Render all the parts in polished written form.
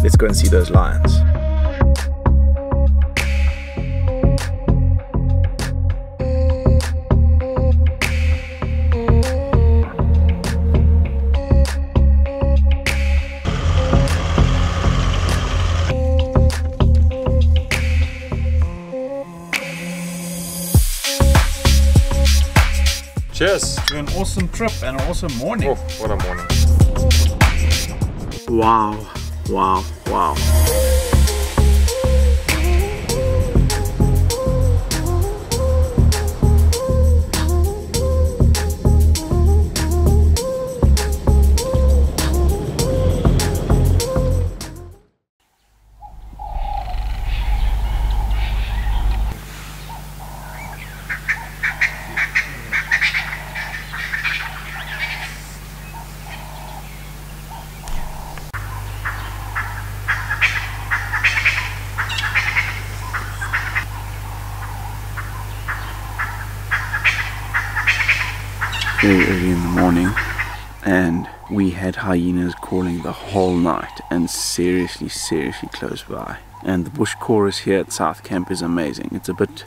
Let's go and see those lions. Cheers to an awesome trip and an awesome morning. Oh, what a morning. Wow, wow, wow. Very early in the morning, and we had hyenas calling the whole night and seriously close by. And the bush chorus here at South Camp is amazing. It's a bit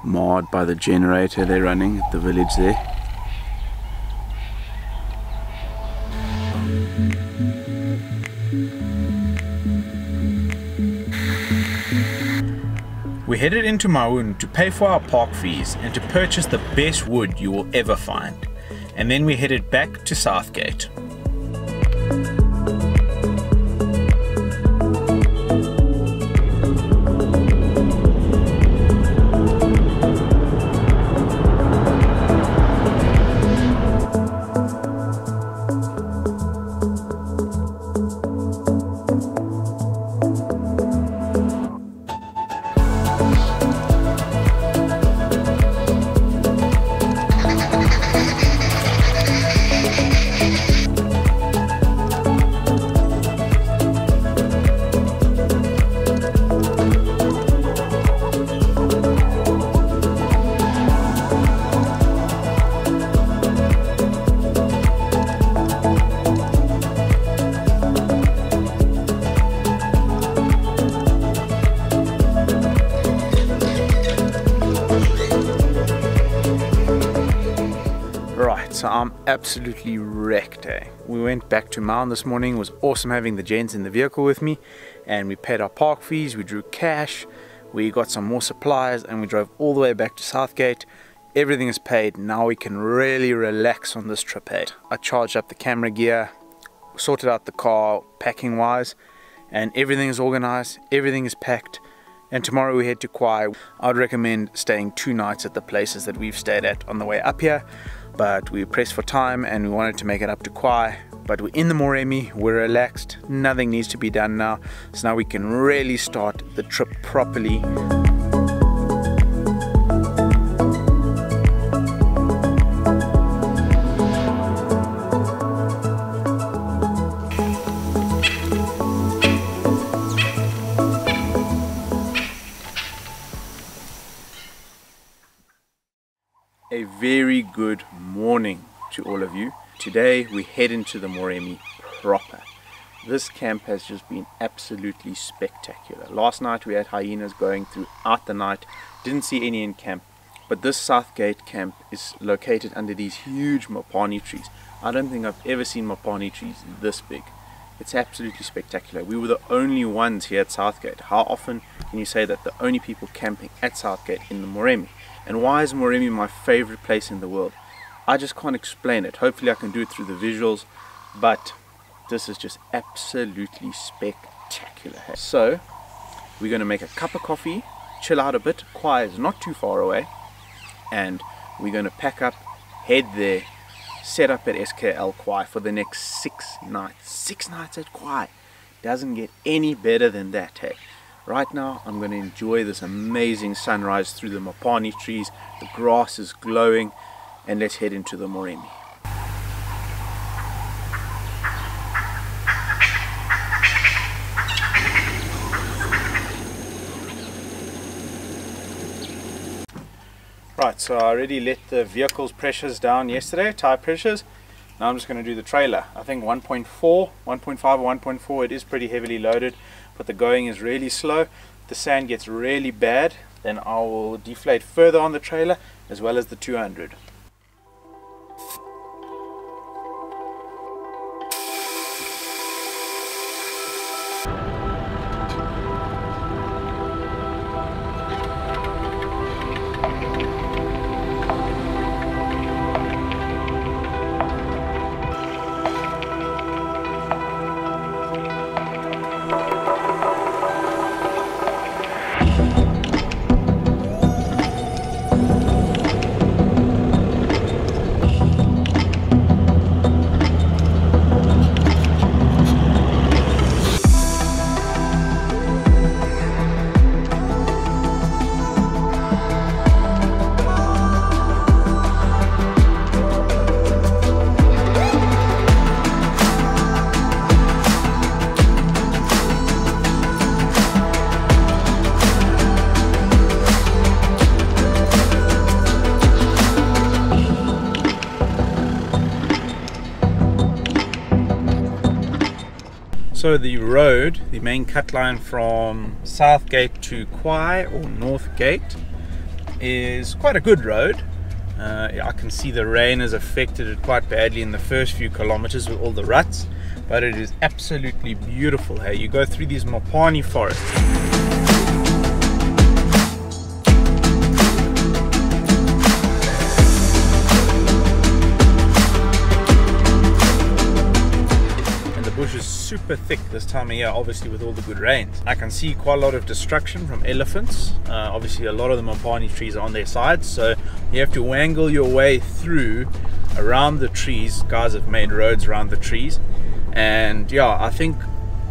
marred by the generator they're running at the village there. We headed into Maun to pay for our park fees and to purchase the best wood you will ever find. And then we headed back to SouthGate. So I'm absolutely wrecked, eh? We went back to Maun this morning. It was awesome having the gents in the vehicle with me, and we paid our park fees, we drew cash, we got some more supplies, and we drove all the way back to SouthGate. Everything is paid. Now we can really relax on this trip, eh? I charged up the camera gear, sorted out the car packing wise, and everything is organized, everything is packed. And tomorrow we head to Khwai. I'd recommend staying 2 nights at the places that we've stayed at on the way up here, but we were pressed for time and we wanted to make it up to Khwai. But we're in the Moremi, we're relaxed, nothing needs to be done now, so now we can really start the trip properly. A very good morning to all of you. Today we head into the Moremi proper. This camp has just been absolutely spectacular. Last night we had hyenas going throughout the night, didn't see any in camp, but this SouthGate camp is located under these huge mopani trees. I don't think I've ever seen mopani trees this big. It's absolutely spectacular. We were the only ones here at SouthGate. How often can you say that the only people camping at SouthGate in the Moremi? And why is Moremi my favorite place in the world? I just can't explain it. Hopefully I can do it through the visuals, but this is just absolutely spectacular. So we're going to make a cup of coffee, chill out a bit. Khwai is not too far away, and we're going to pack up, head there, set up at SKL Khwai for the next 6 nights. 6 nights at Khwai. Doesn't get any better than that, hey? Right now I'm going to enjoy this amazing sunrise through the mopani trees. The grass is glowing, and let's head into the Moremi. Right, so I already let the vehicle's pressures down yesterday, tire pressures, Now I'm just going to do the trailer. I think 1.4, 1.5 or 1.4, it is pretty heavily loaded, but the going is really slow. If the sand gets really bad, then I will deflate further on the trailer as well as the 200. So the road, the main cut line from SouthGate to Khwai or Northgate, is quite a good road. I can see the rain has affected it quite badly in the first few kilometers with all the ruts, but it is absolutely beautiful. Hey, you go through these Mopani forests. Bush is super thick this time of year, obviously with all the good rains. I can see quite a lot of destruction from elephants. Obviously a lot of the Mopani trees are on their sides, so you have to wangle your way through around the trees. Guys have made roads around the trees, and yeah, I think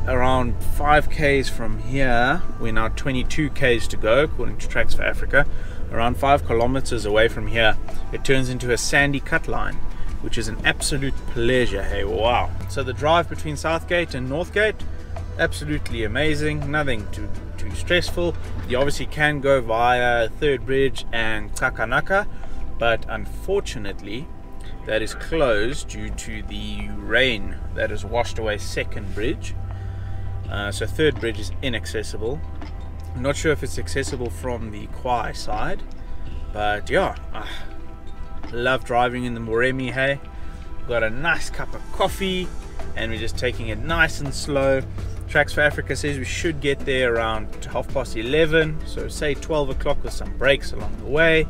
around 5 k's from here, we're now 22 k's to go according to Tracks for Africa. Around 5 kilometers away from here, it turns into a sandy cut line, which is an absolute pleasure. Hey, wow. So the drive between Southgate and Northgate, absolutely amazing, nothing too stressful. You obviously can go via Third Bridge and Takanaka, but unfortunately that is closed due to the rain that has washed away Second Bridge. So Third Bridge is inaccessible. I'm not sure if it's accessible from the Khwai side, but yeah, love driving in the Moremi. Hey, got a nice cup of coffee and we're just taking it nice and slow. Tracks for Africa says we should get there around 11:30, so say 12 o'clock with some breaks along the way,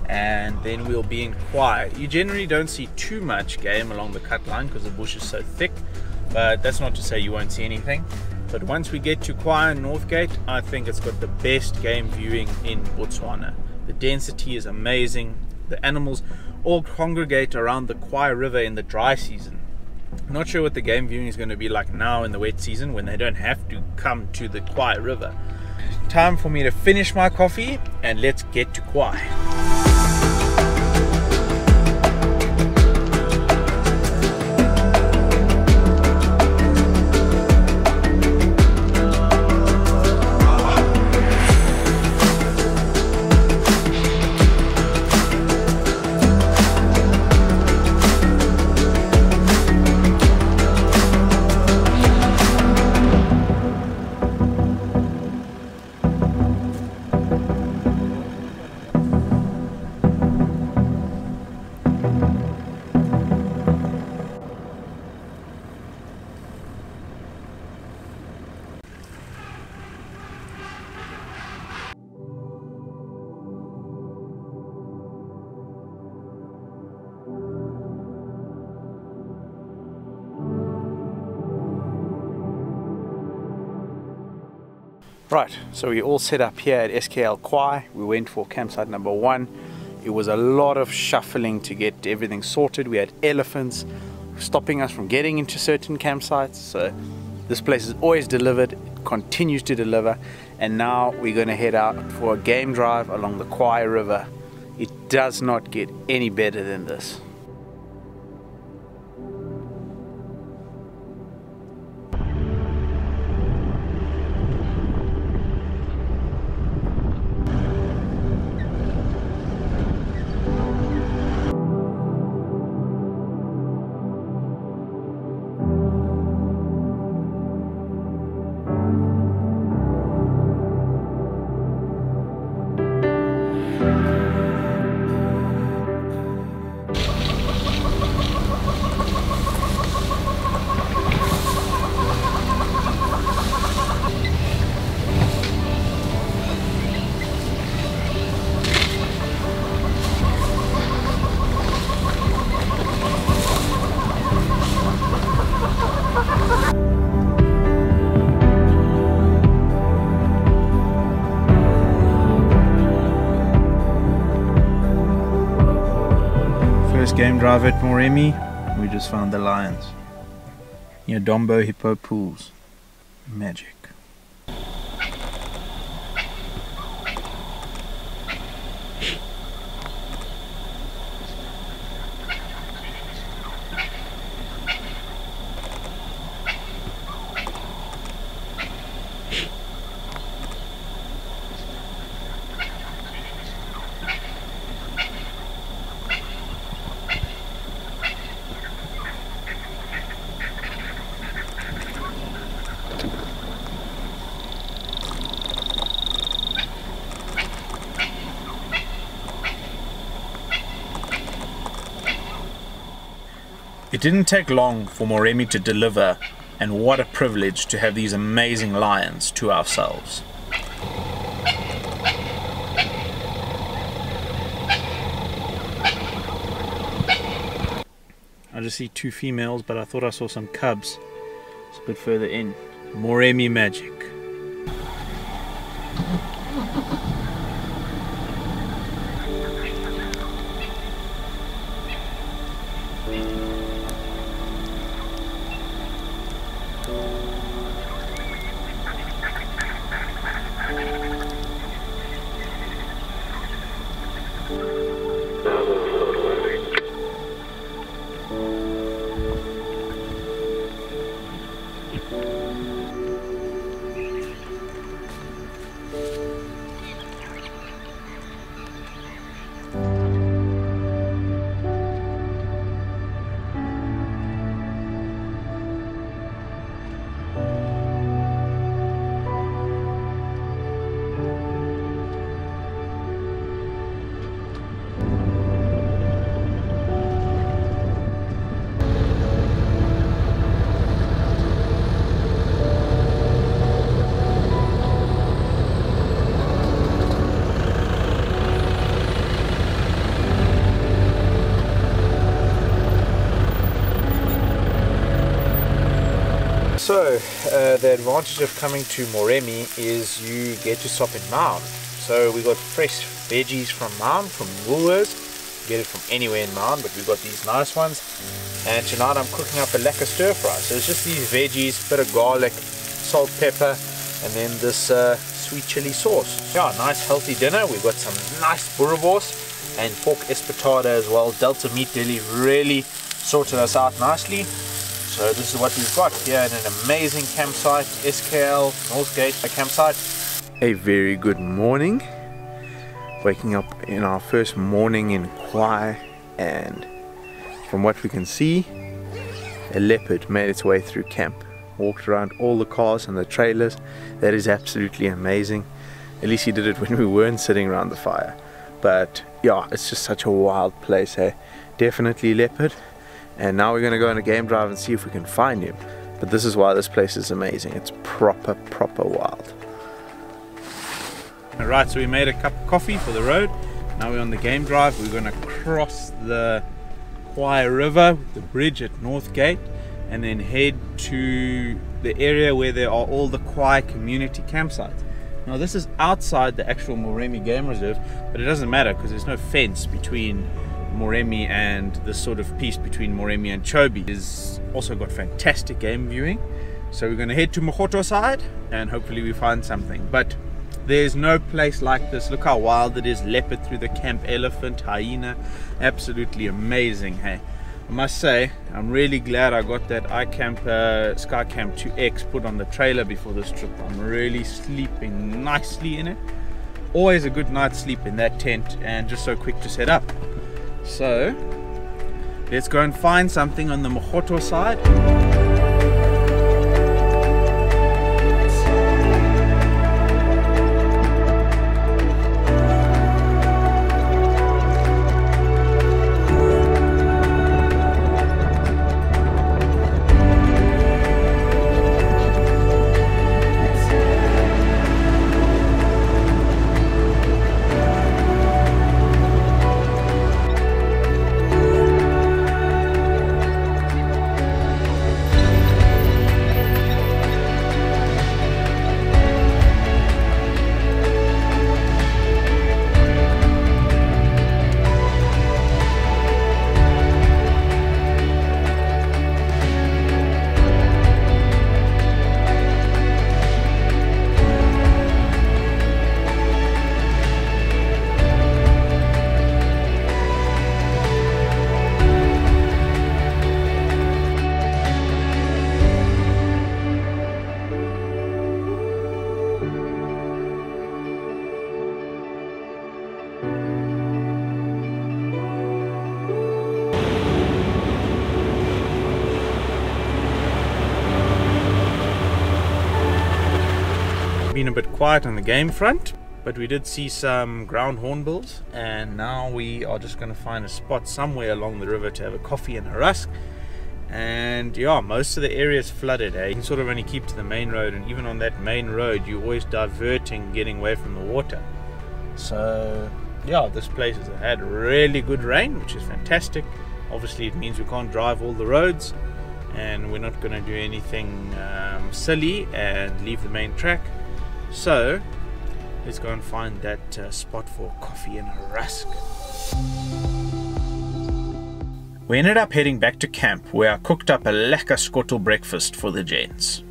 and then we'll be in Khwai. You generally don't see too much game along the cut line because the bush is so thick, but that's not to say you won't see anything. But once we get to Khwai and Northgate, I think it's got the best game viewing in Botswana. The density is amazing. The animals all congregate around the Khwai River in the dry season. I'm not sure what the game viewing is going to be like now in the wet season when they don't have to come to the Khwai River. Time for me to finish my coffee and let's get to Khwai. Right, so we all set up here at SKL Khwai. We went for campsite number 1. It was a lot of shuffling to get everything sorted. We had elephants stopping us from getting into certain campsites. So this place is always delivered, it continues to deliver. And now we're going to head out for a game drive along the Khwai River. It does not get any better than this. first game drive at Moremi, we just found the lions. Near Dombo Hippo Pools. Magic. It didn't take long for Moremi to deliver, and what a privilege to have these amazing lions to ourselves. I just see two females, but I thought I saw some cubs. It's a bit further in. Moremi magic. So the advantage of coming to Moremi is you get to stop in Maun. So we got fresh veggies from Maun, from Woolworths. You get it from anywhere in Maun, but we've got these nice ones. And tonight I'm cooking up a lekker stir fry. So it's just these veggies, bit of garlic, salt, pepper, and then this sweet chili sauce. Yeah, nice healthy dinner. We've got some nice boerewors and pork espetada as well. Delta Meat Deli really sorted us out nicely. So this is what we've got here in an amazing campsite, SKL SouthGate Campsite. A very good morning. Waking up in our first morning in Khwai, and from what we can see, a leopard made its way through camp. Walked around all the cars and the trailers. That is absolutely amazing. At least he did it when we weren't sitting around the fire. But yeah, it's just such a wild place, hey? Definitely leopard. And now we're going to go on a game drive and see if we can find him. But this is why this place is amazing. It's proper wild. Alright, so we made a cup of coffee for the road. Now we're on the game drive. We're going to cross the Khwai River, the bridge at Northgate, and then head to the area where there are all the Khwai community campsites. Now this is outside the actual Moremi Game Reserve, but it doesn't matter because there's no fence between Moremi and this sort of piece between Moremi and Chobe. Is also got fantastic game viewing. So we're going to head to Mohoto side and hopefully we find something. But there's no place like this. Look how wild it is. Leopard through the camp, elephant, hyena. Absolutely amazing, hey. I must say, I'm really glad I got that iCamp Skycam 2X put on the trailer before this trip. I'm really sleeping nicely in it. Always a good night's sleep in that tent, and just so quick to set up. So let's go and find something on the Mohoto side. been a bit quiet on the game front, but we did see some ground hornbills, and now we are just going to find a spot somewhere along the river to have a coffee and a rusk. And yeah, most of the area is flooded. You can sort of only keep to the main road, and even on that main road you're always diverting, getting away from the water. So yeah, this place has had really good rain, which is fantastic. Obviously it means we can't drive all the roads, and we're not going to do anything silly and leave the main track. So let's go and find that spot for coffee and a rusk. We ended up heading back to camp, where I cooked up a lekker skottel breakfast for the gents.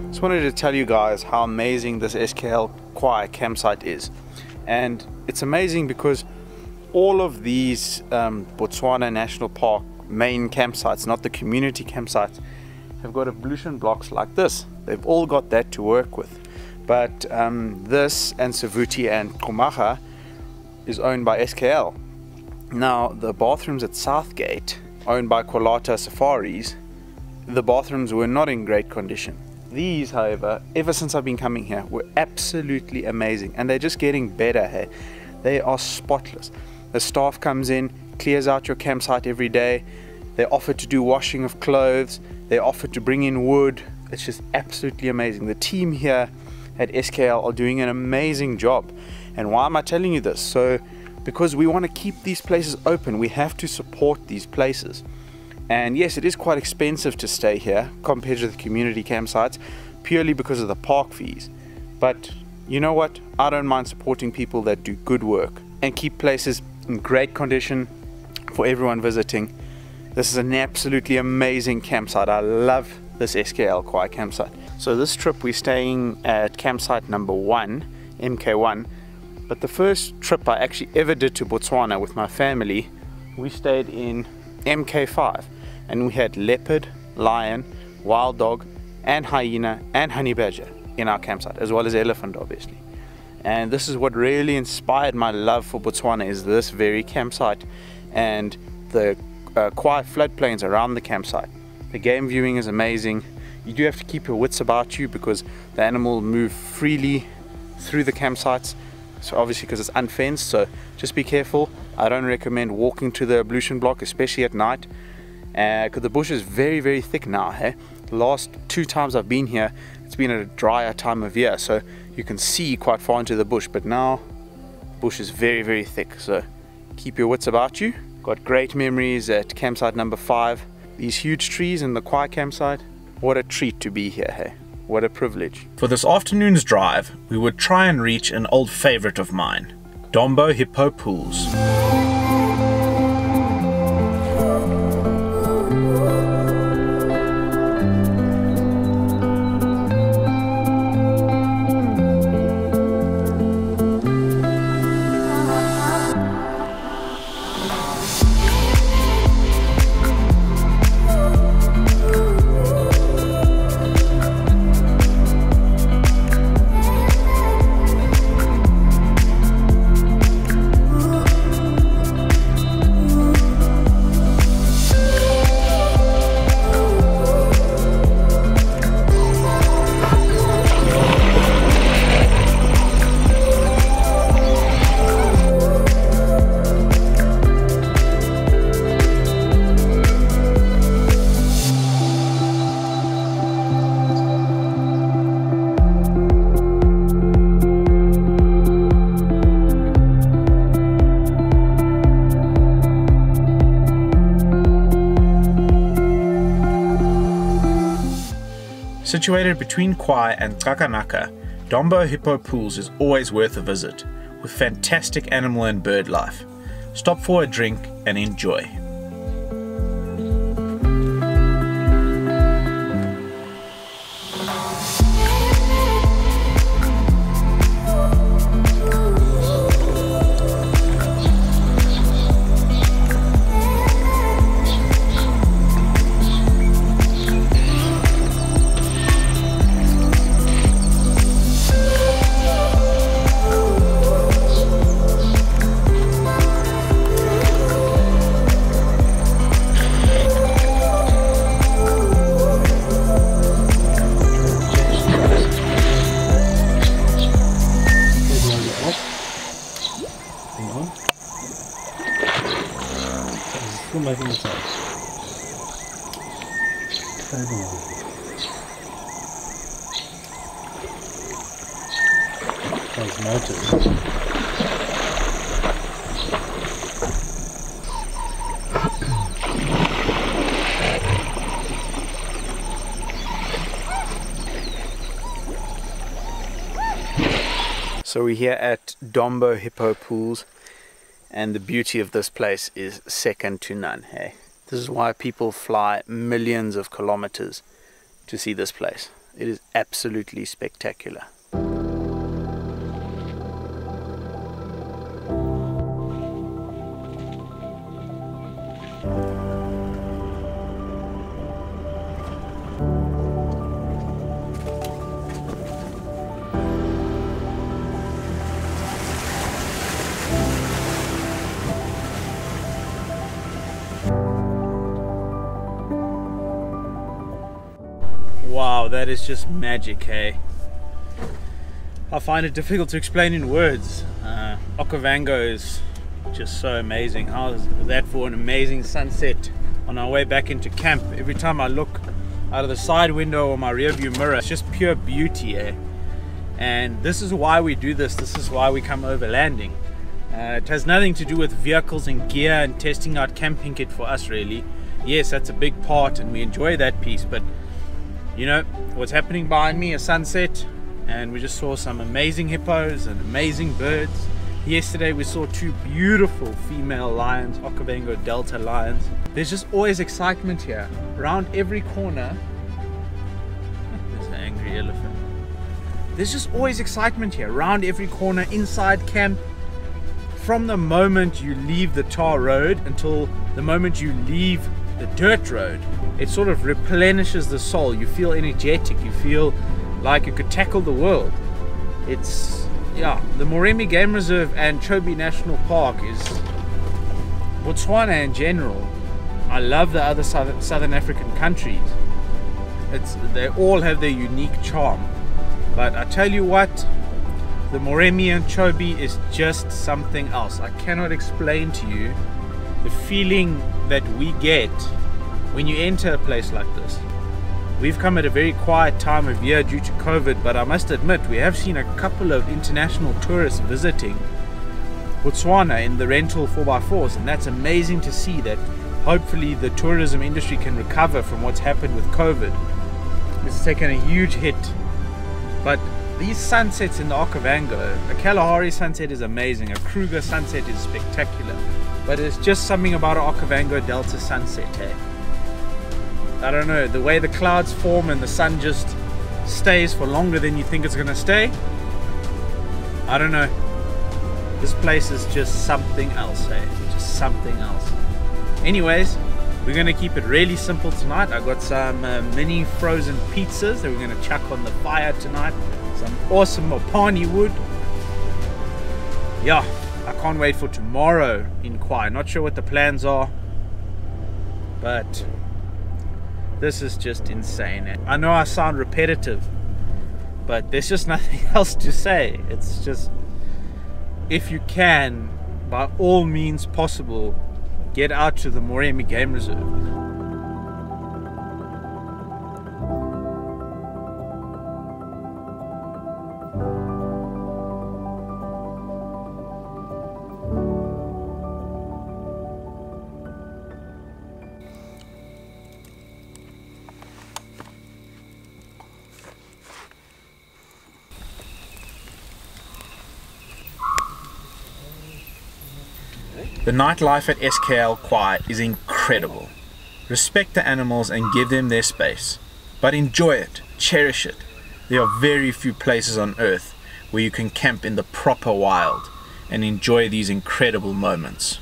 Just wanted to tell you guys how amazing this SKL Khwai Campsite is. And it's amazing because all of these Botswana National Park main campsites, not the community campsites, have got ablution blocks like this. They've all got that to work with. But this and Savuti and Kumaga is owned by SKL. Now the bathrooms at SouthGate, owned by Kwalata Safaris, the bathrooms were not in great condition. These, however, ever since I've been coming here, were absolutely amazing, and they're just getting better. Hey, they are spotless. The staff comes in, clears out your campsite every day. They offer to do washing of clothes. They offer to bring in wood. It's just absolutely amazing. The team here at SKL are doing an amazing job. And why am I telling you this? So because we want to keep these places open, we have to support these places. And yes, it is quite expensive to stay here compared to the community campsites, purely because of the park fees. But you know what? I don't mind supporting people that do good work and keep places in great condition for everyone visiting. This is an absolutely amazing campsite. I love this SKL Khwai Campsite. So this trip we're staying at campsite number 1, MK1. But the first trip I actually ever did to Botswana with my family, we stayed in MK5. And we had leopard, lion, wild dog, and hyena, and honey badger in our campsite, as well as elephant, obviously. And this is what really inspired my love for Botswana, is this very campsite and the quiet floodplains around the campsite. The game viewing is amazing. You do have to keep your wits about you because the animals move freely through the campsites. So obviously because it's unfenced, so just be careful. I don't recommend walking to the ablution block, especially at night. Because the bush is very, very thick now. Hey? The last 2 times I've been here, it's been at a drier time of year, so you can see quite far into the bush. But now, the bush is very, very thick. So keep your wits about you. Got great memories at campsite number 5. These huge trees in the Khwai campsite. What a treat to be here. Hey? What a privilege. For this afternoon's drive, we would try and reach an old favorite of mine, Dombo Hippo Pools. Situated between Khwai and Kakanaka, Dombo Hippo Pools is always worth a visit, with fantastic animal and bird life. Stop for a drink and enjoy. making it up. Table. Osmosis. So we're here at Dombo Hippo Pools, and the beauty of this place is second to none. Hey, this is why people fly millions of kilometers to see this place. It is absolutely spectacular. Wow, that is just magic, hey? I find it difficult to explain in words. Okavango is just so amazing. How is that for an amazing sunset on our way back into camp? Every time I look out of the side window or my rear view mirror, it's just pure beauty, eh? And this is why we do this. This is why we come overlanding. It has nothing to do with vehicles and gear and testing out camping kit for us, really. Yes, that's a big part and we enjoy that piece, but you know, what's happening behind me, a sunset, and we just saw some amazing hippos and amazing birds. Yesterday we saw two beautiful female lions, Okavango Delta lions. There's just always excitement here. Around every corner, there's an angry elephant. There's just always excitement here, around every corner, inside camp. From the moment you leave the tar road until the moment you leave the dirt road, it sort of replenishes the soul. You feel energetic, you feel like you could tackle the world. It's, yeah, the Moremi Game Reserve and Chobe National Park is Botswana in general. I love the other Southern African countries. They all have their unique charm. But I tell you what, the Moremi and Chobe is just something else. I cannot explain to you the feeling that we get when you enter a place like this. We've come at a very quiet time of year due to COVID, but I must admit we have seen a couple of international tourists visiting Botswana in the rental 4x4s, and that's amazing to see that hopefully the tourism industry can recover from what's happened with COVID. It's taken a huge hit, but these sunsets in the Okavango, a Kalahari sunset is amazing, a Kruger sunset is spectacular, but it's just something about an Okavango Delta sunset, hey? I don't know, the way the clouds form and the sun just stays for longer than you think it's gonna stay. I don't know. This place is just something else, hey? Just something else. Anyways, we're gonna keep it really simple tonight. I got some mini frozen pizzas that we're gonna chuck on the fire tonight. Some awesome Mopani wood. Yeah, I can't wait for tomorrow in Khwai. Not sure what the plans are, but this is just insane. I know I sound repetitive, but there's just nothing else to say. It's just, if you can, by all means possible, get out to the Moremi Game Reserve. The nightlife at SKL Khwai is incredible. Respect the animals and give them their space, but enjoy it, cherish it. There are very few places on earth where you can camp in the proper wild and enjoy these incredible moments.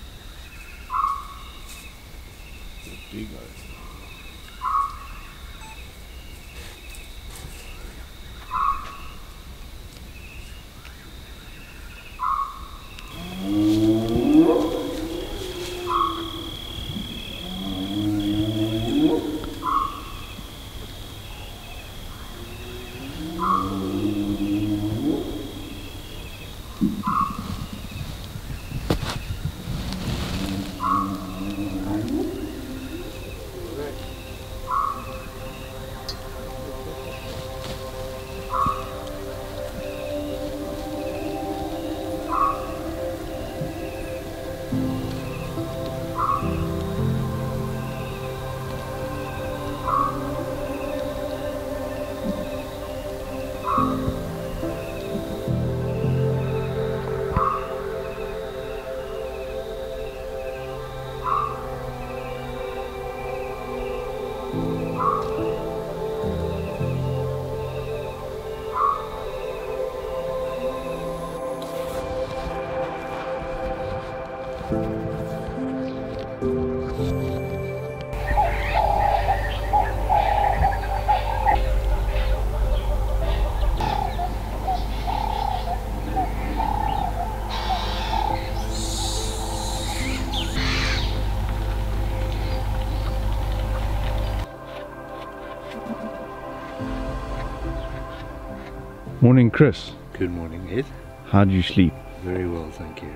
Morning, Chris. Good morning, Ed. How did you sleep? Very well, thank you.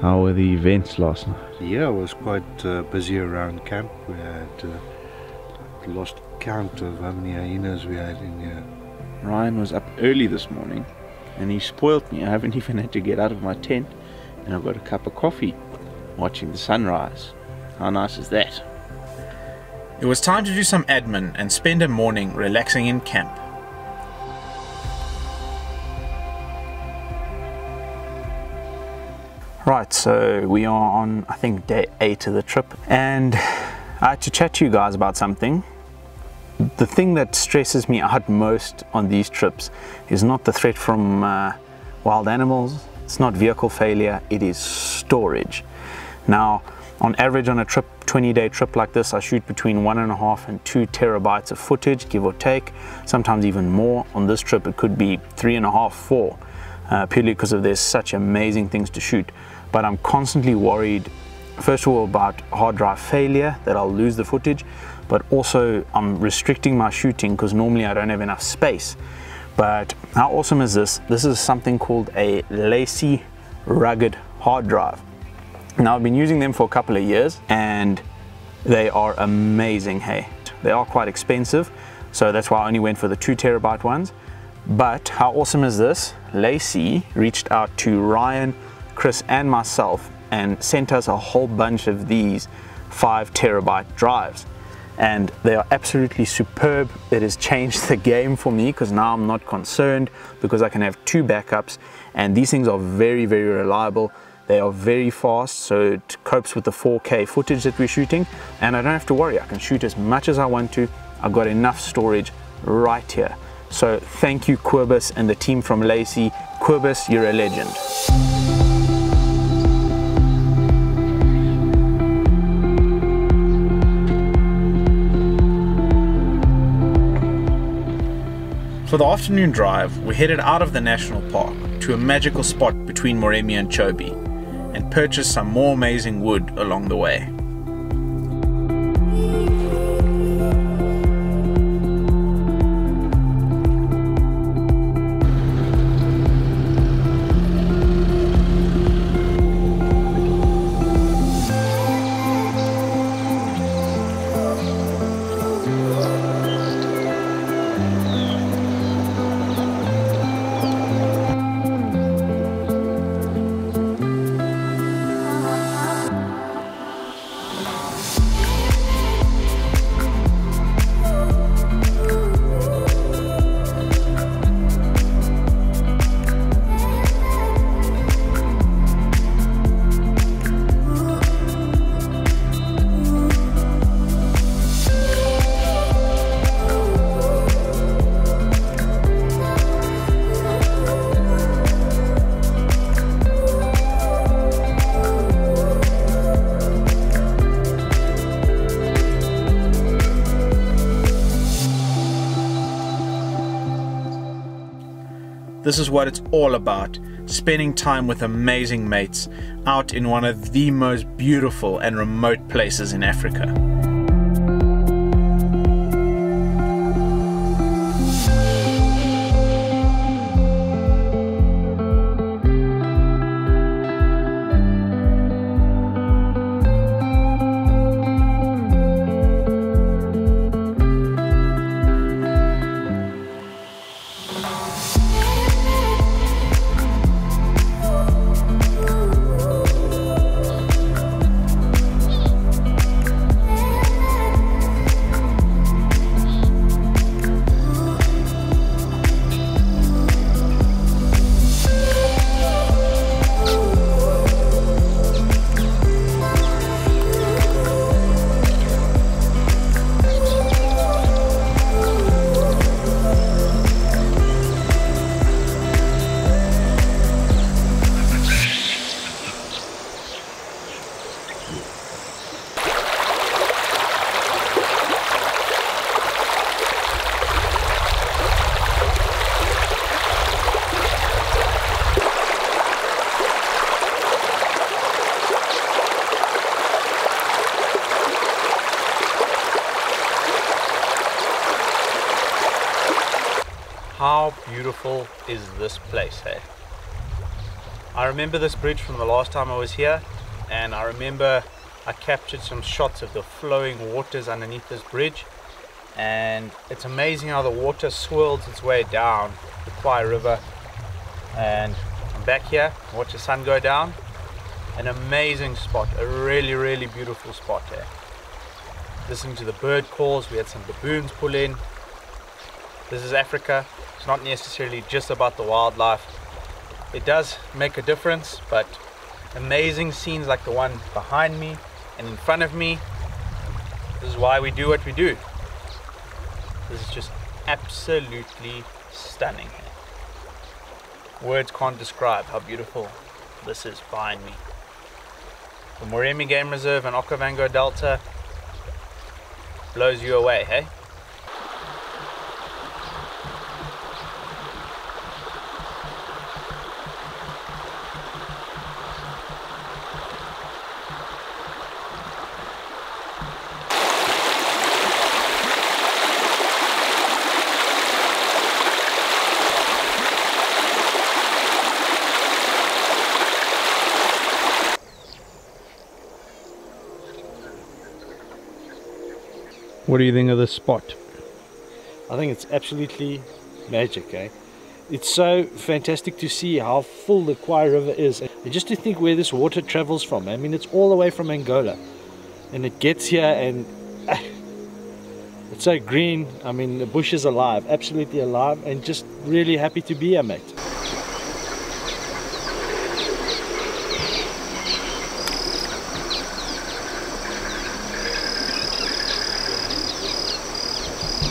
How were the events last night? Yeah, I was quite busy around camp. We had lost count of how many hyenas we had in here. Ryan was up early this morning and he spoiled me. I haven't even had to get out of my tent and I've got a cup of coffee watching the sunrise. How nice is that? It was time to do some admin and spend a morning relaxing in camp. Right, so we are on, I think, day 8 of the trip, and I had to chat to you guys about something. The thing that stresses me out most on these trips is not the threat from wild animals, it's not vehicle failure, it is storage. Now, on average on a trip, 20-day trip like this, I shoot between 1.5 and 2 terabytes of footage, give or take, sometimes even more. On this trip it could be 3.5, 4, purely because there's such amazing things to shoot. But I'm constantly worried, first of all, about hard drive failure, that I'll lose the footage, but also I'm restricting my shooting because normally I don't have enough space. But how awesome is this? This is something called a Lacy rugged hard drive. Now I've been using them for a couple of years and they are amazing, hey. They are quite expensive, so that's why I only went for the 2 terabyte ones. But how awesome is this? Lacy reached out to Ryan, Chris and myself and sent us a whole bunch of these 5 terabyte drives, and they are absolutely superb. It has changed the game for me because now I'm not concerned because I can have 2 backups, and these things are very, very reliable. They are very fast, so it copes with the 4K footage that we're shooting, and I don't have to worry. I can shoot as much as I want to. I've got enough storage right here. So thank you, Quibus and the team from Lacy. Quibus, you're a legend. For the afternoon drive, we headed out of the national park to a magical spot between Moremi and Chobe and purchased some more amazing wood along the way. This is what it's all about, spending time with amazing mates out in one of the most beautiful and remote places in Africa. How beautiful is this place, hey? I remember this bridge from the last time I was here, and I remember I captured some shots of the flowing waters underneath this bridge, and it's amazing how the water swirls its way down the Khwai River. And I'm back here, watch the sun go down. An amazing spot, a really beautiful spot here. Listening to the bird calls, we had some baboons pull in. This is Africa. It's not necessarily just about the wildlife. It does make a difference, but amazing scenes like the one behind me and in front of me. This is why we do what we do. This is just absolutely stunning. Words can't describe how beautiful this is behind me. The Moremi Game Reserve and Okavango Delta blows you away, hey? What do you think of this spot? I think it's absolutely magic, eh? It's so fantastic to see how full the Khwai River is, and just to think where this water travels from. I mean, it's all the way from Angola, and it gets here, and it's so green. I mean, the bush is alive, absolutely alive, and just really happy to be here, mate.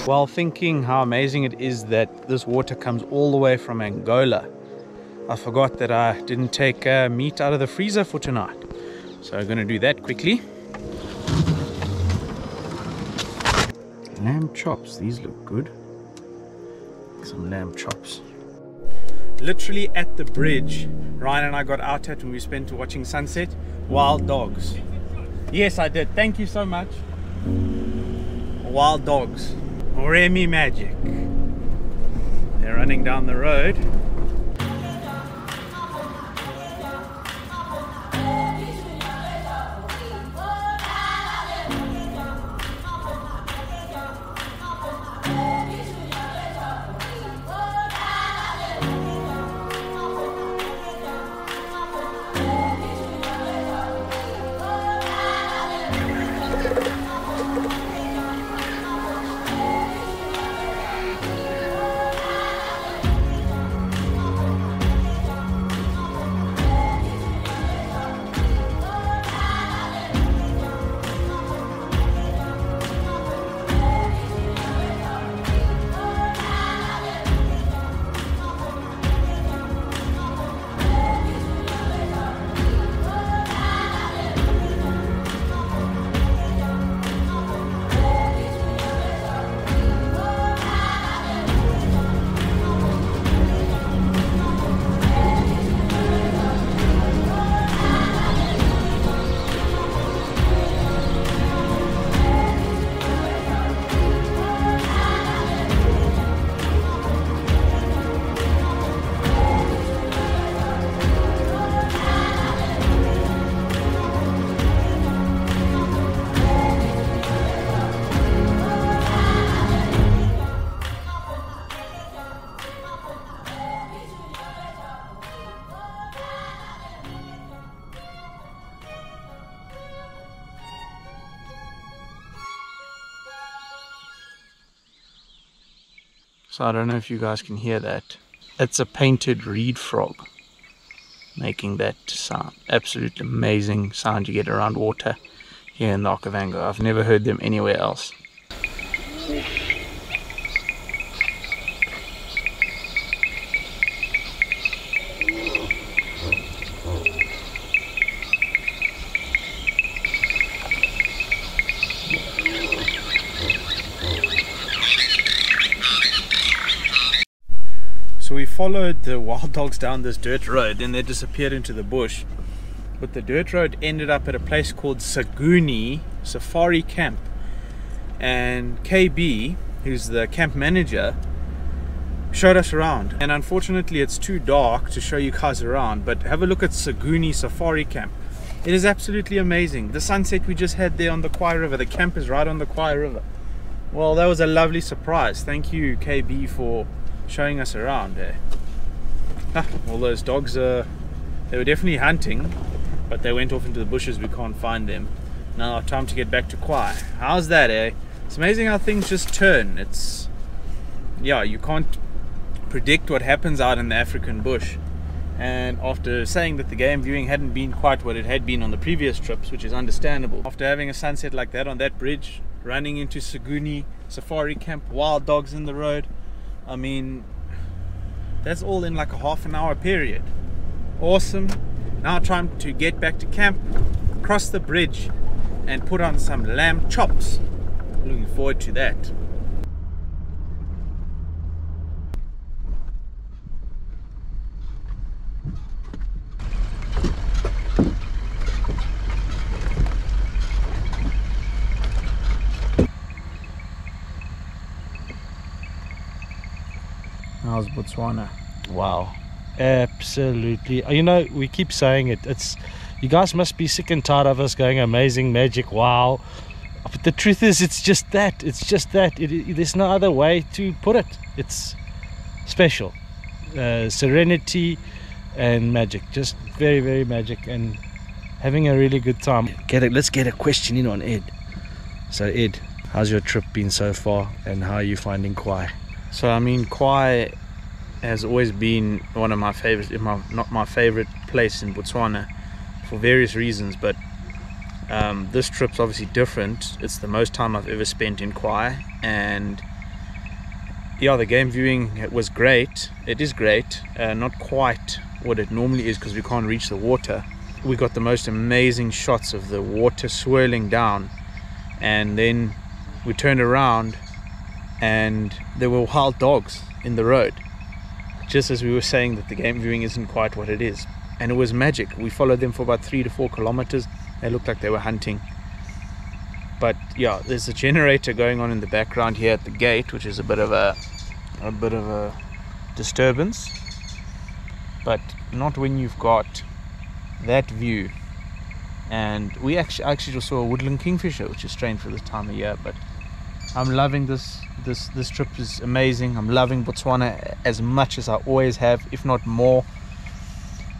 While thinking how amazing it is that this water comes all the way from Angola, I forgot that I didn't take meat out of the freezer for tonight. So I'm going to do that quickly. Lamb chops, these look good. Some lamb chops. Literally at the bridge Ryan and I got out at when we spent watching sunset, wild dogs. Yes, I did. Thank you so much. Wild dogs. Moremi magic. They're running down the road. So I don't know if you guys can hear that. It's a painted reed frog making that sound. Absolutely amazing sound you get around water here in the Okavango. I've never heard them anywhere else. So we followed the wild dogs down this dirt road, then they disappeared into the bush. But the dirt road ended up at a place called Saguni Safari Camp. And KB, who's the camp manager, showed us around, and unfortunately it's too dark to show you guys around, but have a look at Saguni Safari Camp. It is absolutely amazing. The sunset we just had there on the Khwai River, the camp is right on the Khwai River. Well, that was a lovely surprise. Thank you, KB, for showing us around there. All those dogs, they were definitely hunting, but they went off into the bushes. We can't find them. Now time to get back to Khwai. How's that, eh? It's amazing how things just turn. It's, yeah, you can't predict what happens out in the African bush. And after saying that the game viewing hadn't been quite what it had been on the previous trips, which is understandable, after having a sunset like that on that bridge, running into Saguni Safari Camp, wild dogs in the road, I mean, that's all in like a half an hour period. Awesome. Now time to get back to camp, cross the bridge and put on some lamb chops. Looking forward to that. How's Botswana? Wow, absolutely. You know, we keep saying it. It's, you guys must be sick and tired of us going amazing, magic, wow. But the truth is, it's just that. It's just that. There's no other way to put it. It's special. Serenity and magic. Just very, very magic, and having a really good time. Let's get a question in on Ed. So Ed, how's your trip been so far, and how are you finding Khwai? So I mean, Khwai has always been one of my favorites, if not my favorite place in Botswana, for various reasons, but this trip's obviously different. It's the most time I've ever spent in Khwai, and yeah, the game viewing was great. It is great, not quite what it normally is because we can't reach the water. We got the most amazing shots of the water swirling down, and then we turned around and there were wild dogs in the road, just as we were saying that the game viewing isn't quite what it is. And it was magic. We followed them for about 3 to 4 kilometers. They looked like they were hunting. But yeah, there's a generator going on in the background here at the gate, which is a bit of a disturbance, but not when you've got that view. And we actually just saw a woodland kingfisher, which is strange for this time of year, but I'm loving this trip. Is amazing. I'm loving Botswana as much as I always have, if not more.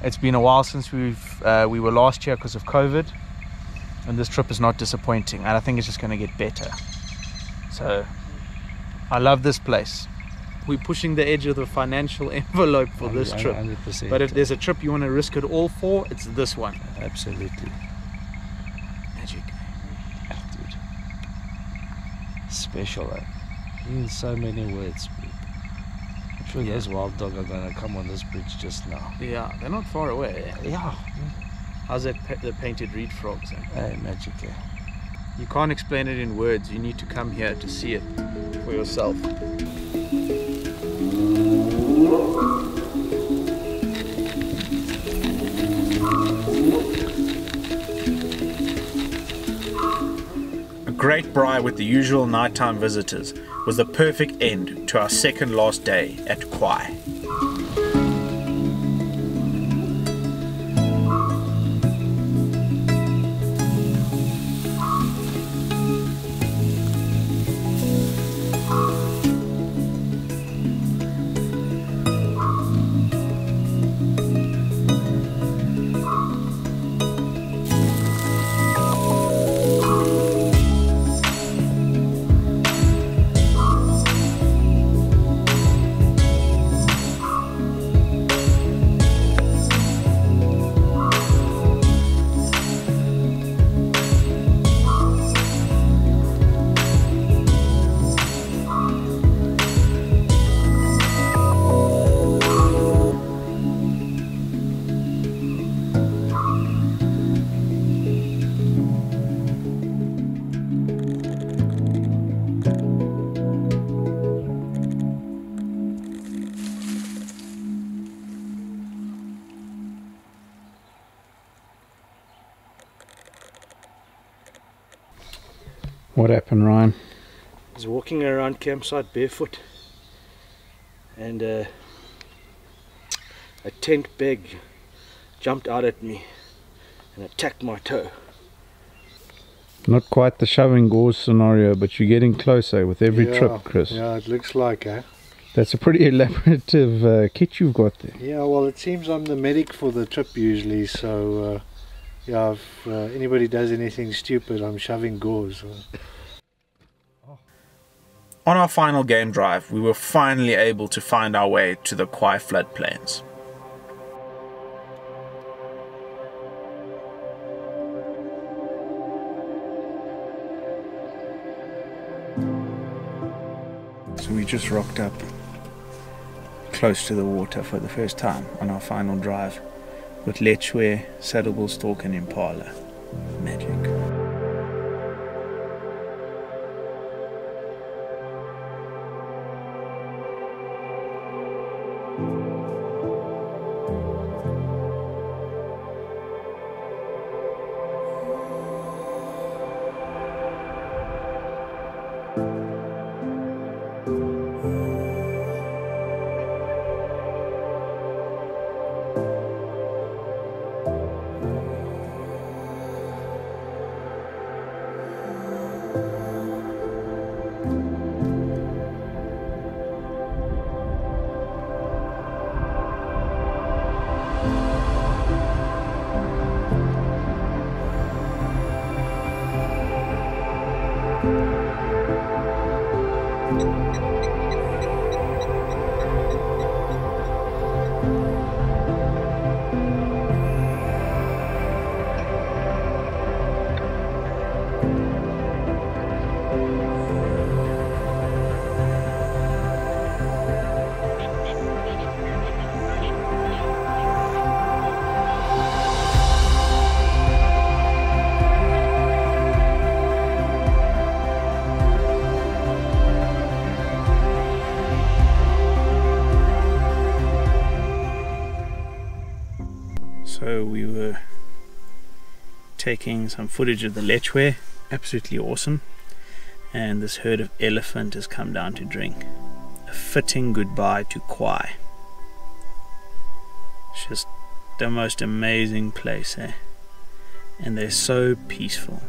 It's been a while since we were last year because of COVID, and this trip is not disappointing, and I think it's just going to get better. So I love this place. We're pushing the edge of the financial envelope for this trip, 100%. But if there's a trip you want to risk it all for, it's this one. Absolutely. Magic. Dude. Special, eh? In so many words. I'm sure those wild dog are going to come on this bridge just now. Yeah, they're not far away. Yeah. How's that the painted reed frogs? Hey, magic, eh? You can't explain it in words. You need to come here to see it for yourself. A great braai with the usual nighttime visitors was the perfect end to our second last day at Khwai. What happened, Ryan? I was walking around campsite barefoot, and a tent peg jumped out at me and attacked my toe. Not quite the shoving gauze scenario, but you're getting closer with every trip, Chris. Yeah, it looks like, That's a pretty elaborative kit you've got there. Yeah, well, it seems I'm the medic for the trip usually, so yeah, if anybody does anything stupid, I'm shoving gauze. On our final game drive, we were finally able to find our way to the Khwai floodplains. So we just rocked up close to the water for the first time on our final drive with Lechwe, Saddlebull Stalk and Impala. Magic. So we were taking some footage of the Lechwe, absolutely awesome, and this herd of elephant has come down to drink. A fitting goodbye to Khwai. It's just the most amazing place, and they're so peaceful.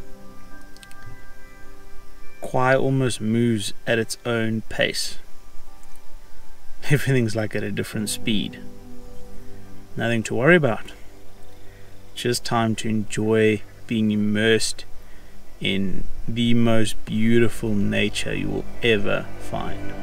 Khwai almost moves at its own pace. Everything's like at a different speed. Nothing to worry about. Just time to enjoy being immersed in the most beautiful nature you will ever find.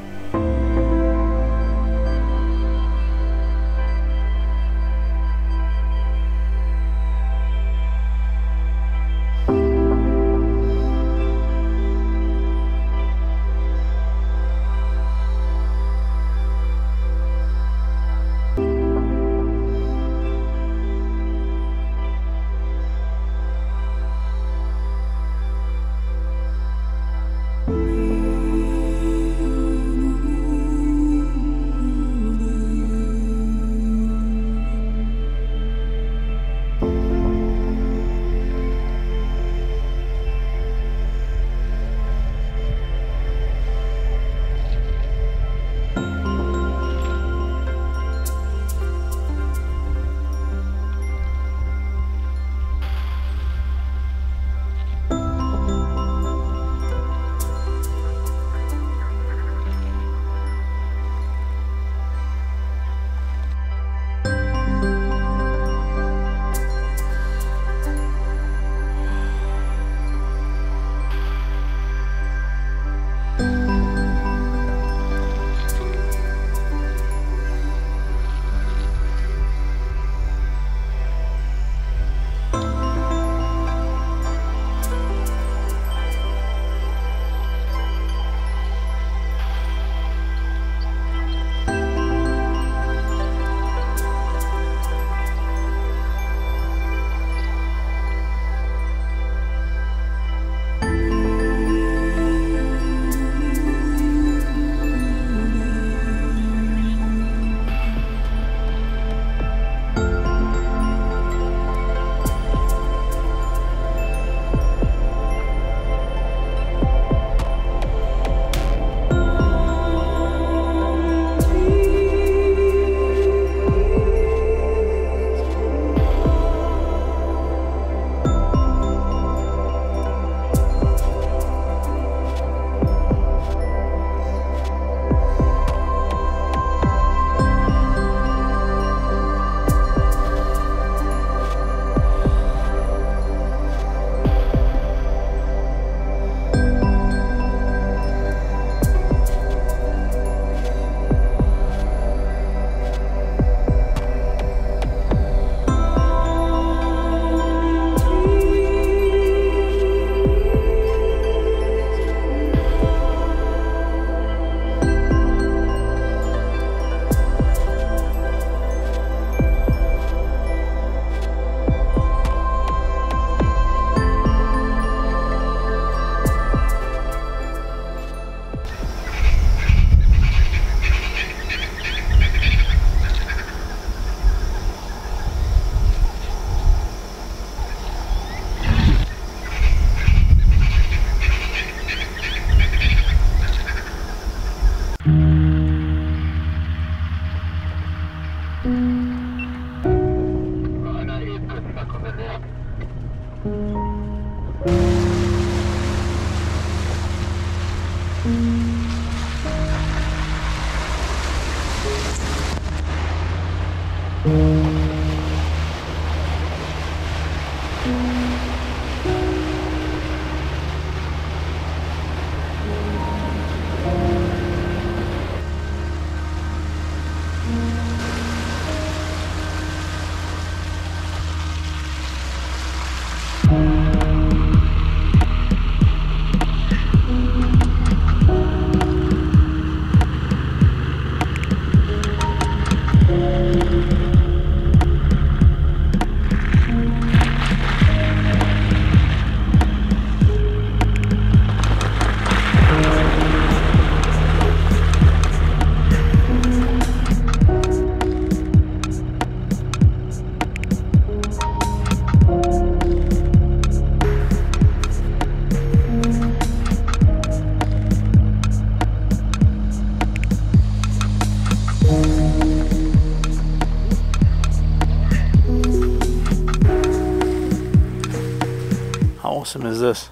How awesome is this?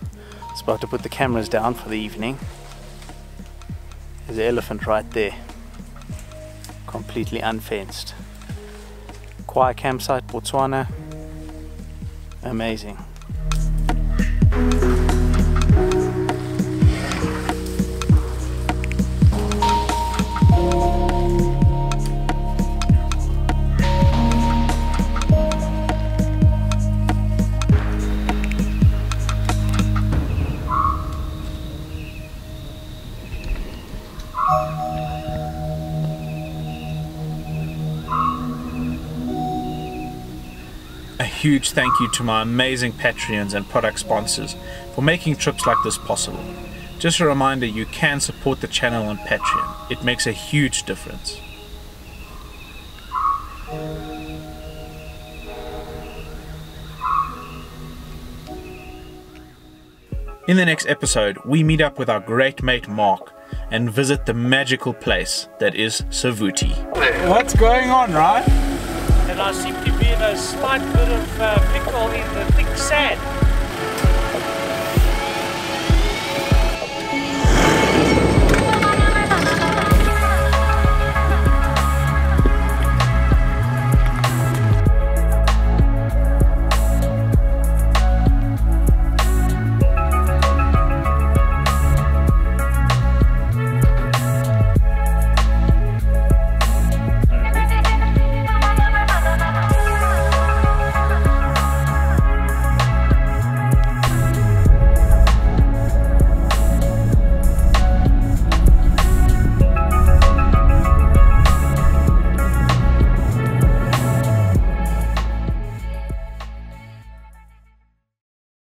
It's about to put the cameras down for the evening. There's the elephant right there, completely unfenced. Khwai Campsite, Botswana. Amazing. A huge thank you to my amazing Patreons and product sponsors for making trips like this possible. Just a reminder, you can support the channel on Patreon. It makes a huge difference. In the next episode, we meet up with our great mate Mark and visit the magical place that is Savuti. What's going on, right? And I seem to be in a slight bit of pickle in the thick sand.